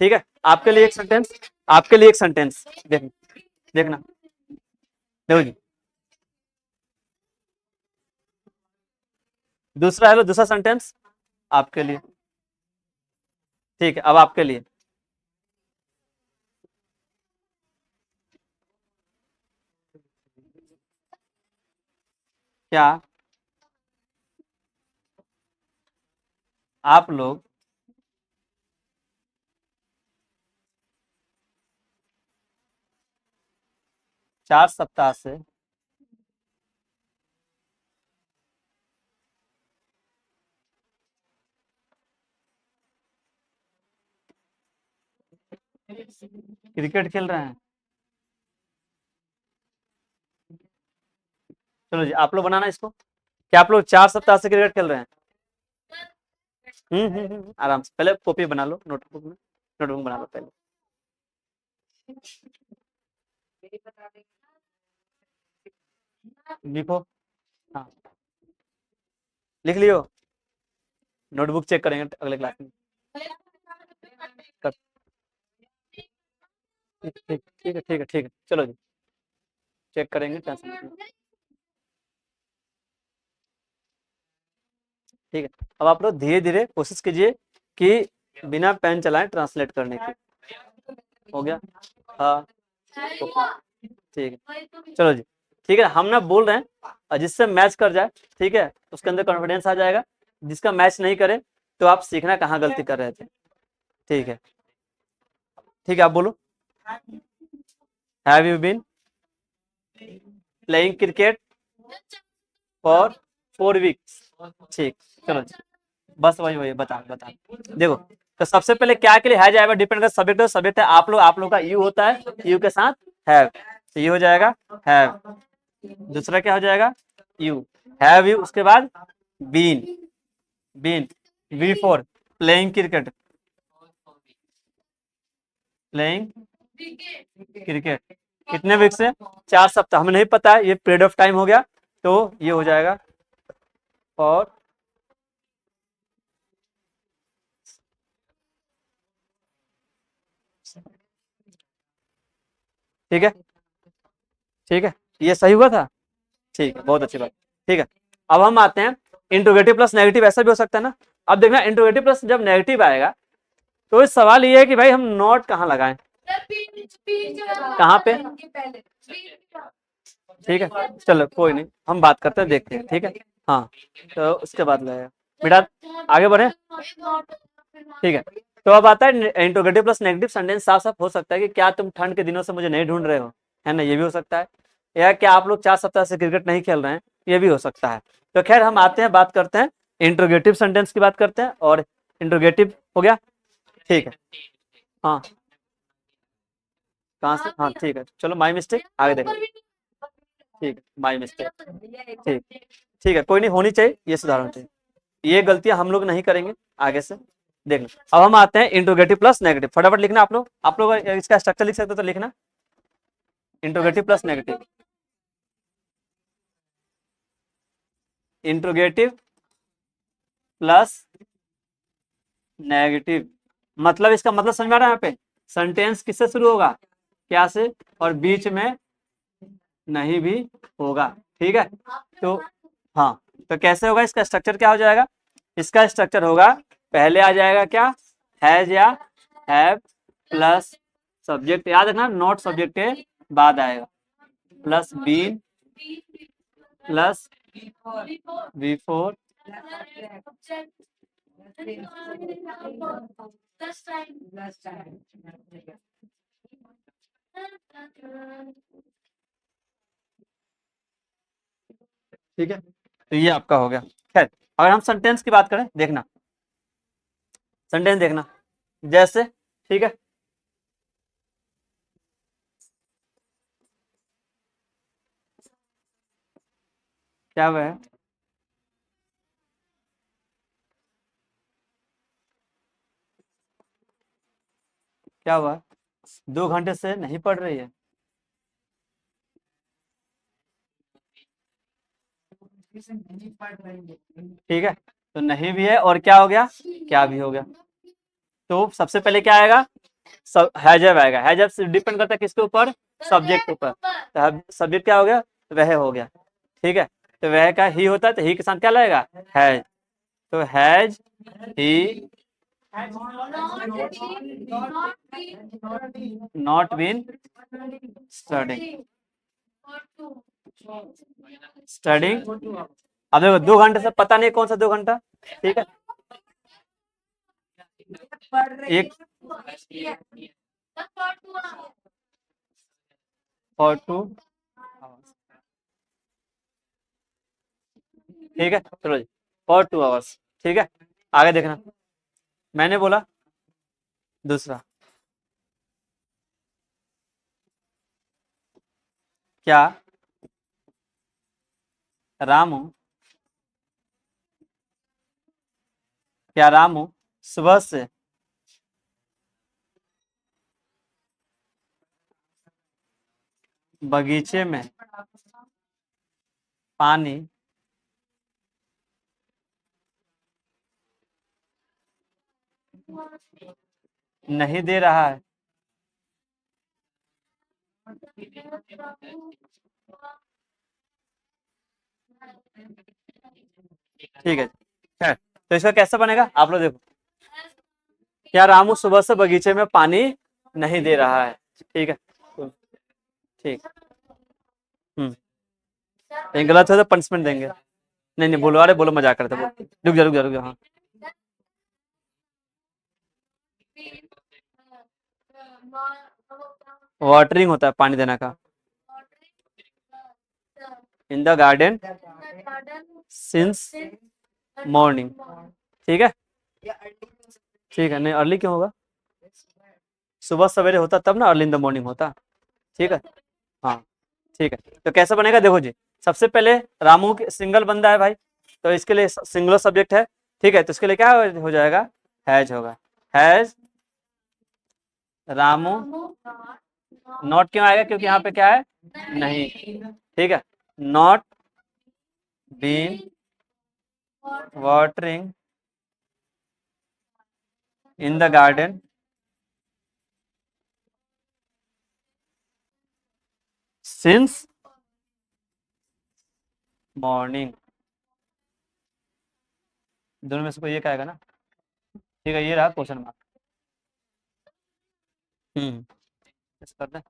ठीक है। आपके लिए एक सेंटेंस, आपके लिए एक सेंटेंस देखना, देखो जी, दूसरा है लो, दूसरा सेंटेंस आपके लिए, ठीक है। अब आपके लिए क्या आप लोग 4 सप्ताह से क्रिकेट खेल रहे हैं, चलो जी आप लोग बनाना इसको, क्या आप लोग 4 सप्ताह से क्रिकेट खेल रहे हैं, आराम से पहले कॉपी बना लो, नोटबुक बना लो पहले। यही बता देंगे। लिखो, हाँ लिख लियो, नोटबुक चेक करेंगे अगले क्लास में। कर- ठीक है, चलो जी, चेक करेंगे, टेंशन मत लो। ठीक है, अब आप लोग धीरे धीरे कोशिश कीजिए कि बिना पेन चलाएं ट्रांसलेट करने की। हो गया? हाँ ठीक है, चलो जी। ठीक है, हम ना बोल रहे हैं और जिससे मैच कर जाए, ठीक है, उसके अंदर कॉन्फिडेंस आ जाएगा। जिसका मैच नहीं करे तो आप सीखना कहाँ गलती कर रहे थे। ठीक है, ठीक है, आप बोलो। Have you been playing cricket for 4 weeks? ठीक, चलो जी, बस वही बता देखो। तो सबसे पहले क्या के लिए हैज आएगा, डिपेंड कर सब्जेक्ट है, सब्जेक्ट है आप लोग का यू होता है, यू के साथ हैव, तो ये हो जाएगा हैव। दूसरा क्या हो जाएगा, यू, हैव यू, उसके बाद been, been V four playing cricket, playing cricket कितने वीक से, 4 सप्ताह, हमें नहीं पता है, ये पीरियड ऑफ टाइम हो गया, तो ये हो जाएगा फॉर, ठीक है, ठीक है, ये सही हुआ था। ठीक है, बहुत अच्छी बात। ठीक है, अब हम आते हैं इंट्रोगेटिव प्लस नेगेटिव, ऐसा भी हो सकता है ना। अब देखना इंट्रोगेटिव प्लस जब नेगेटिव आएगा तो इस सवाल ये है कि भाई हम नोट कहाँ लगाएं, कहाँ पे, ठीक है, चलो कोई नहीं, हम बात करते हैं, देखते हैं, ठीक है। हाँ, तो उसके बाद लगेगा बेटा, आगे बढ़े। ठीक है, तो अब आता है इंट्रोगेटिव प्लस नेगेटिव सेंटेंस, साफ साफ हो सकता है कि क्या तुम ठंड के दिनों से मुझे नहीं ढूंढ रहे हो, है ना, ये भी हो सकता है। या क्या आप लोग 4 सप्ताह से क्रिकेट नहीं खेल रहे हैं, ये भी हो सकता है। तो खैर हम आते हैं, बात करते हैं इंट्रोगेटिव सेंटेंस की बात करते हैं, और इंट्रोगेटिव हो गया, ठीक है। हाँ, कहाँ से, हाँ ठीक है, चलो माई मिस्टेक, आगे देखो। ठीक है, माई मिस्टेक, ठीक, ठीक है, कोई नहीं, होनी चाहिए, ये सुधारना चाहिए, ये गलतियां हम लोग नहीं करेंगे आगे से, देखना। अब हम आते हैं इंट्रोगेटिव प्लस नेगेटिव, फटाफट लिखना आप लोग इसका स्ट्रक्चर लिख सकते हो तो लिखना, interrogative plus negative, interrogative plus negative, मतलब इसका मतलब समझ में आ रहा है, यहाँ पे सेंटेंस किससे शुरू होगा, क्या से, और बीच में नहीं भी होगा, ठीक है। तो हाँ, तो कैसे होगा, इसका स्ट्रक्चर क्या हो जाएगा, इसका स्ट्रक्चर होगा, पहले आ जाएगा क्या, हैज या हैव प्लस सब्जेक्ट, याद रखना नॉट सब्जेक्ट के बाद आएगा, प्लस बीन प्लस बिफोर, ठीक है, तो ये आपका हो गया। खैर, अगर हम सेंटेंस की बात करें, देखना सेंटेंस देखना, जैसे, ठीक है, क्या हुआ है, क्या हुआ, 2 घंटे से नहीं पढ़ रही है, ठीक है, तो नहीं भी है, और क्या हो गया, क्या भी हो गया। तो सबसे पहले क्या आएगा, सब हैजब आएगा, हैजब डिपेंड करता है किसके ऊपर, सब्जेक्ट के ऊपर, तो सब्जेक्ट क्या हो गया, वह हो गया, ठीक है, तो वह का ही होता है, तो ही के साथ क्या लगेगा, हैज, तो has he not been studying, studying, अब देखो 2 घंटे से पता नहीं कौन सा 2 घंटा, ठीक है, एक और 2, ठीक है, चलो जी, फॉर 2 आवर्स, ठीक है, आगे देखना, मैंने बोला दूसरा, क्या रामू क्या रामू सुबह से बगीचे में पानी नहीं दे रहा है। ठीक है, खैर तो इसका कैसे बनेगा आप लोग देखो। क्या रामू सुबह से बगीचे में पानी नहीं दे रहा है। ठीक है, ठीक। कहीं गलत हो तो पनिशमेंट देंगे। नहीं नहीं बोलो, अरे बोलो, मजाक करते बोलो। रुक जा हाँ। वाटरिंग होता है पानी देने का। इन द गार्डन सिंस मॉर्निंग। ठीक है, या अर्ली में हो सकता ठीक है। नहीं अर्ली क्यों होगा, है, सुबह सुबह सवेरे होता तब ना अर्ली इन द मॉर्निंग होता। ठीक है, हाँ ठीक है। तो कैसे बनेगा देखो जी, सबसे पहले रामू सिंगल बंदा है भाई, तो इसके लिए सिंगुलर सब्जेक्ट है। ठीक है, तो इसके लिए क्या हो जाएगा, हैज होगा। हैज रामू, नॉट क्यों आएगा, क्योंकि यहाँ पे क्या है, नहीं। ठीक है, not been watering in the garden since morning. दोनों में से कोई एक आएगा ना। ठीक है, ये रहा क्वेश्चन मार्क। ऐसे करते हैं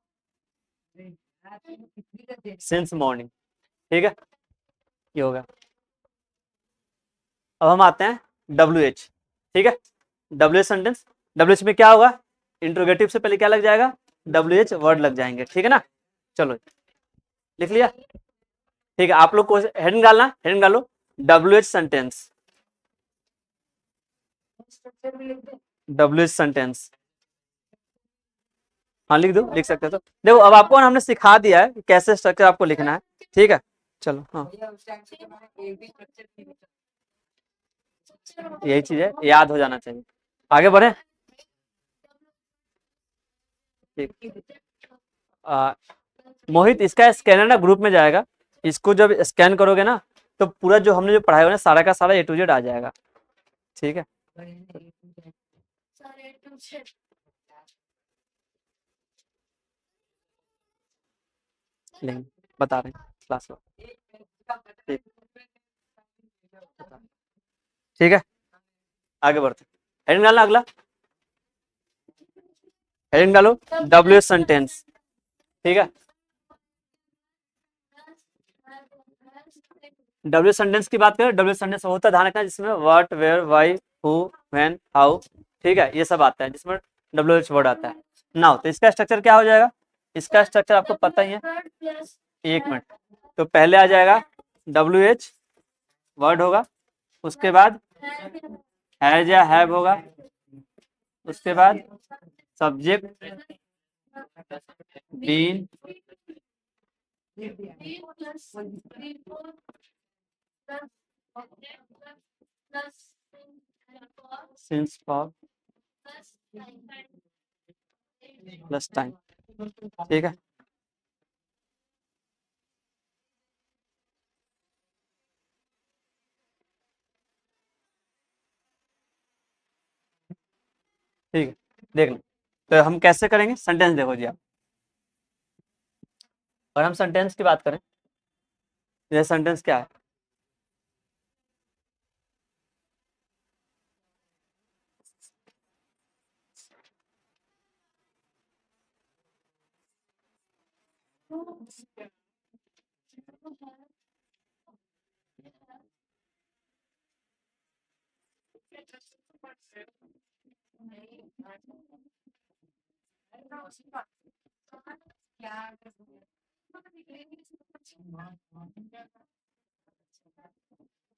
सिंस मॉर्निंग। ठीक है, ये हो गया। अब हम आते हैं WH। ठीक है, WH सेंटेंस। WH में क्या होगा, इंट्रोगेटिव से पहले क्या लग जाएगा, WH वर्ड लग जाएंगे। ठीक है ना, चलो लिख लिया। ठीक है, आप लोग को हेडिंग डालना, हेडिंग डालो WH सेंटेंस। स्ट्रक्चर भी लिख दे। WH सेंटेंस, हाँ लिख दो, लिख सकते हो तो। देखो अब आपको ना हमने सिखा दिया है कि कैसे स्ट्रक्चर आपको लिखना है। ठीक है, चलो हाँ भैया उस टाइम पे हमारा एक भी स्ट्रक्चर नहीं बचा। यही चीज है, याद हो जाना चाहिए। आगे बढ़े। ठीक, मोहित इसका स्कैनर ना ग्रुप में जाएगा, इसको जब स्कैन करोगे ना तो पूरा जो हमने जो पढ़ाया हुआ ना सारा का सारा A to Z आ जाएगा। ठीक है, लेंगे, बता रहे हैं क्लास में। ठीक, ठीक है, आगे बढ़ते। हेडिंग डालना अगला, हेडिंग डालो WH सेंटेंस। ठीक है, WH सेंटेंस की बात करें, WH सेंटेंस होता है ध्यान रखना जिसमें what, where, why, who, when, how. ठीक है, ये सब आता है जिसमें WH वर्ड आता है। नाउ तो इसका स्ट्रक्चर क्या हो जाएगा, इसका स्ट्रक्चर आपको पता ही है। एक मिनट, तो पहले आ जाएगा WH वर्ड होगा, उसके बाद हैज या हैव होगा, उसके बाद subject been, since, for, plus time. ठीक है, ठीक है, देख लो। तो हम कैसे करेंगे सेंटेंस, देखो जी आप, और हम सेंटेंस की बात करें, ये सेंटेंस क्या है,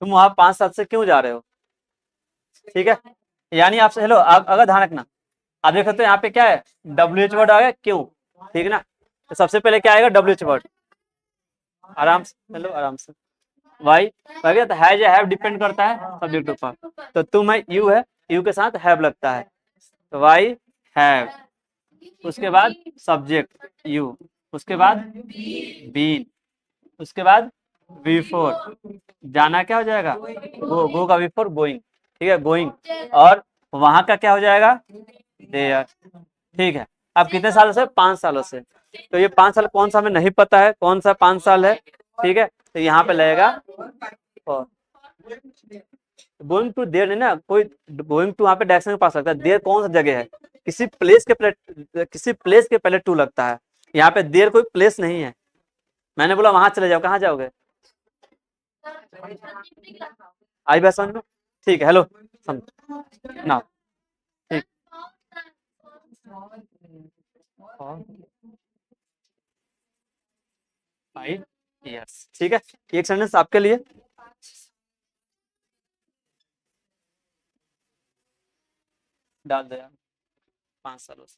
तुम वहां 5-7 से क्यों जा रहे हो। ठीक है, यानी आपसे हेलो, आप अगर ध्यान रखना, आप देख सकते हो यहाँ पे क्या है, WH वर्ड आ गया, क्यों। ठीक है ना, तो सबसे पहले क्या आएगा, WH वर्ड। आराम से हेलो, आराम से। वाई क्या था, हैज या हैव डिपेंड करता है सब्जेक्ट ऊपर, तो तुम है यू है, यू के साथ हैव लगता है, तो वाई हैव, उसके बाद सब्जेक्ट यू, उसके बाद बीन, उसके बाद बिफोर, जाना क्या हो जाएगा, गो का बिफोर गोइंग, ठीक है, गोइंग, और वहां का क्या हो जाएगा, देयर, ठीक है। अब कितने सालों से, 5 सालों से, तो ये 5 साल कौन सा हमें नहीं पता है, कौन सा 5 साल है, ठीक है, तो यहाँ पे लगेगा गोइंग टू देयर नहीं ना, कोई गोइंग टू वहाँ पे डायरेक्शन में पा सकता है, देयर कौन सा जगह है, किसी प्लेस के पहले, किसी प्लेस के पहले टू लगता है, यहाँ पे देयर कोई प्लेस नहीं है, मैंने बोला वहां चले जाओ, कहाँ जाओगे, आई बात समझ में, ठीक है, हेलो समझ ना, ठीक, फाइव यस, ठीक है, एक सेंटेंस आपके लिए, डाल दो यार, 5 सालों से,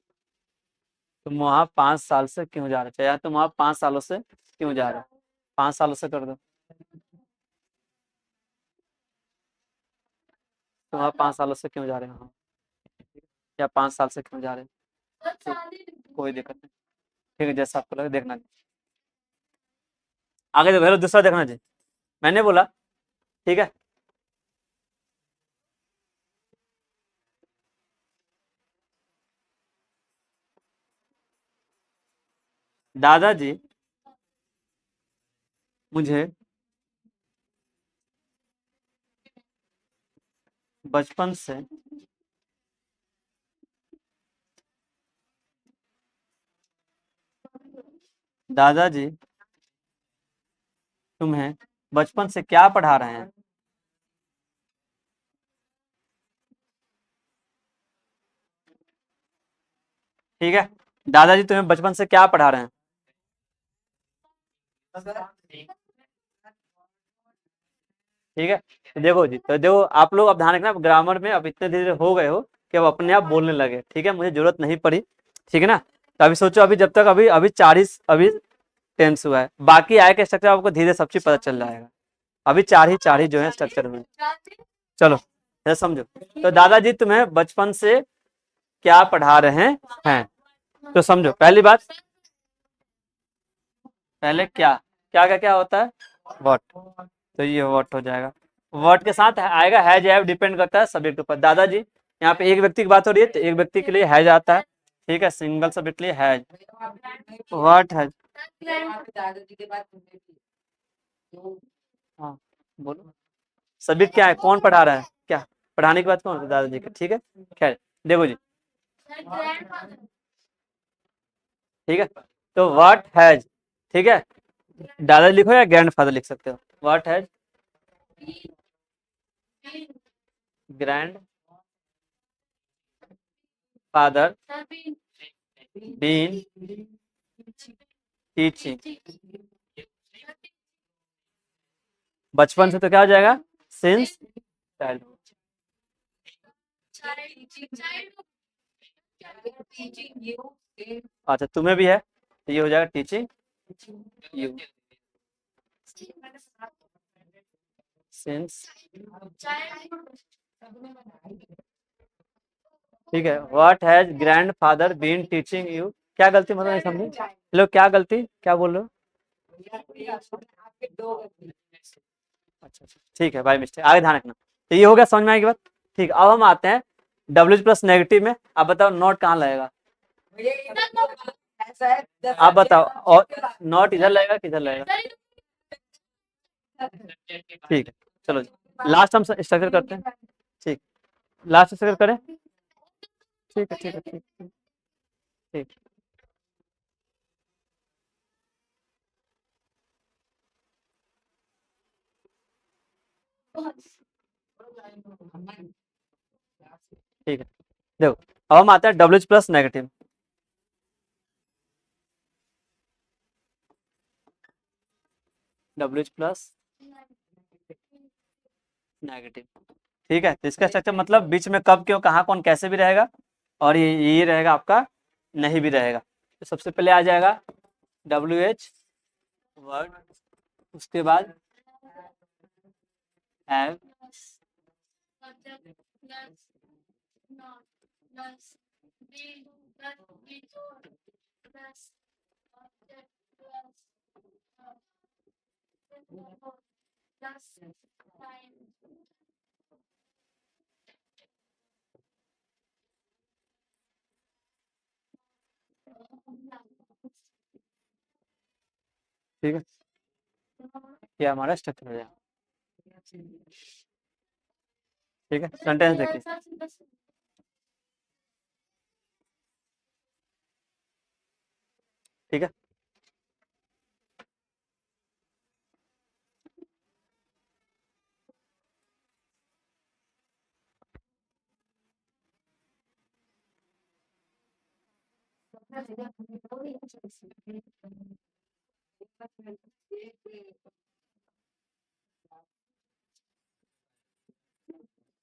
तुम वहाँ 5 साल से क्यों जा रहे थे, यार तुम वहाँ 5 सालों से क्यों जा रहे हो, 5 सालों से कर दो, तुम वहाँ 5 सालों से क्यों जा रहे हो, हाँ, या 5 साल से क्यों जा रहे हो, कोई दिक्कत नहीं, ठीक है, जैसा आपको लगे देखना, आगे देखो, हेलो दूसरा देखना जी, मैंने बोला, ठीक है, दादाजी मुझे बचपन से दादाजी तुम्हें बचपन से क्या पढ़ा रहे हैं, ठीक है, दादाजी तुम्हें बचपन से क्या पढ़ा रहे हैं, ठीक है, तो देखो जी, तो देखो आप लोग अब ध्यान रखना, ग्रामर में अब इतने धीरे हो गए हो कि अब अपने आप बोलने लगे, ठीक है, मुझे जरूरत नहीं पड़ी, ठीक है ना, तो अभी सोचो, अभी जब तक अभी अभी 40 अभी टेंस हुआ है, बाकी आए के स्ट्रक्चर आपको धीरे सब चीज पता चल जाएगा, अभी चार ही जो है स्ट्रक्चर में, चलो ये समझो, तो दादाजी तुम्हें बचपन से क्या पढ़ा रहे हैं, तो समझो पहली बात, पहले क्या, क्या होता है, व्हाट, तो ये व्हाट हो जाएगा, व्हाट के साथ आएगा हैज हैव, डिपेंड करता है सब्जेक्ट के ऊपर, दादाजी यहाँ पे एक व्यक्ति की बात हो रही है, तो एक व्यक्ति के लिए हैज आता है, ठीक है, सिंगल सब्जेक्ट के लिए हैज, व्हाट हैज, दादाजी के बाद तुम्हें भी तो हाँ बोलो, सब्जेक्ट क्या है, कौन पढ़ा रहा है, क्या पढ़ाने की बात कौन होता है, दादाजी का, ठीक है, खैर देखो जी, ठीक है, तो व्हाट हैज, ठीक है, दादाजी लिखो या ग्रैंड फादर लिख सकते हो, what has grandfather been teaching, बचपन से तो क्या हो जाएगा, सिंस चाइल्ड, टीचिंग यू अच्छा तुम्हें भी है, तो ये हो जाएगा टीचिंग यू सिंस, ठीक है, what has grandfather been teaching you, क्या गलती मतलब नहीं समझे, हेलो क्या गलती, क्या बोल रहे हो, आपके दो अच्छा अच्छा ठीक है, बाय मिस्टेक, आगे ध्यान रखना, तो ये हो गया समझ में आएगी बात, ठीक, अब हम आते हैं डब्ल्यू प्लस नेगेटिव में, आप बताओ नॉट कहाँ लगेगा, ऐसा है आप बताओ, और नॉट इधर लगेगा किधर लगेगा, ठीक है, चलो लास्ट हम स्ट्रक्चर करते हैं, ठीक, लास्ट स्ट्रक्चर करें, ठीक है ठीक है ठीक ठीक ठीक, ठीक है, देखो अब हम आते हैं W plus negative, W plus negative, ठीक है, तो इसका स्ट्रक्चर मतलब बीच में कब क्यों कहाँ कौन कैसे भी रहेगा, और ये रहेगा आपका नहीं भी रहेगा, तो सबसे पहले आ जाएगा डब्ल्यू एच वर्ड, उसके बाद हैव, ठीक है, ये हमारा स्ट्रक्चर हो जाएगा। ठीक है, सेंटेंस देखिए, ठीक है,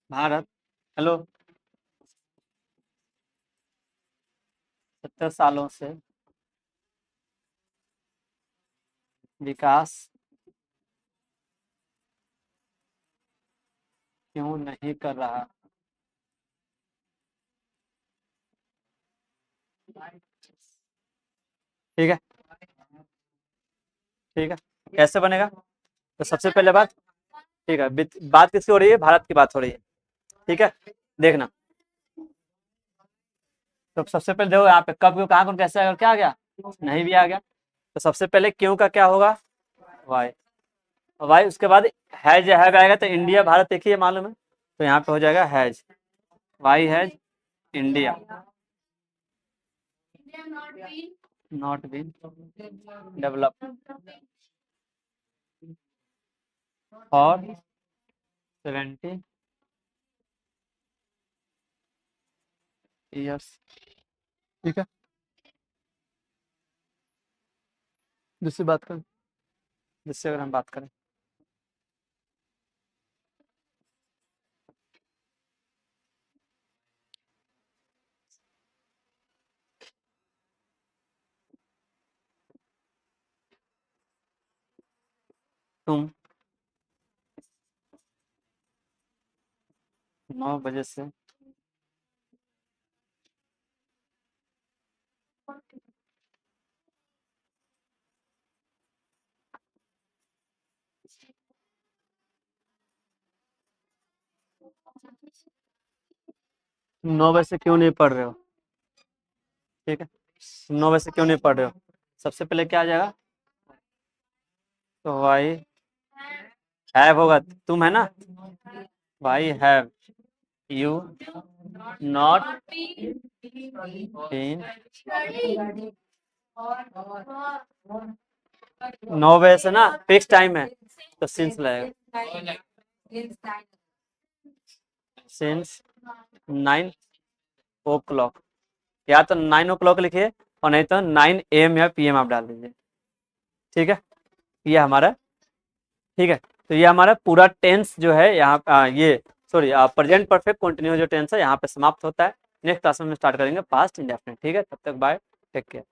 भारत, हेलो, 70 सालों से विकास क्यों नहीं कर रहा? ठीक है, ठीक है, कैसे बनेगा? तो सबसे पहले बात, ठीक है, बात किसकी हो रही है? भारत की बात हो रही है। ठीक है, देखना, तो सबसे पहले देखो यहाँ पे कब क्यों कहाँ कौन कैसे आएगा, क्या आ गया? नहीं भी आ गया। तो सबसे पहले क्यों का क्या होगा? वाई, वाई, उसके बाद हैज आएगा, तो इंडिया भारत एक ही है मालूम है, तो यहाँ पे हो जाएगा has, why has India not been develop for 70 years। ठीक है, दूसरी बात करें, जिससे अगर हम बात करें, तुम 9 बजे से 9 बजे से क्यों नहीं पढ़ रहे हो? ठीक है, 9 बजे से क्यों नहीं पढ़ रहे हो? सबसे पहले क्या आ जाएगा? तो वाई हैव होगा, तुम है ना, why have you not been 9 बजे से ना फिक्स टाइम है, तो सिंस लगेगा, सिंस 9 o'clock, या तो 9 o'clock लिखिए और नहीं तो 9 AM या PM आप डाल दीजिए। ठीक है, ये हमारा, ठीक है, तो ये हमारा पूरा टेंस जो है यहाँ ये सॉरी प्रेजेंट परफेक्ट कंटिन्यूअस जो टेंस है यहाँ पे समाप्त होता है। नेक्स्ट क्लास में स्टार्ट करेंगे पास्ट इंडेफिनिट। ठीक है, तब तक बाय, टेक केयर।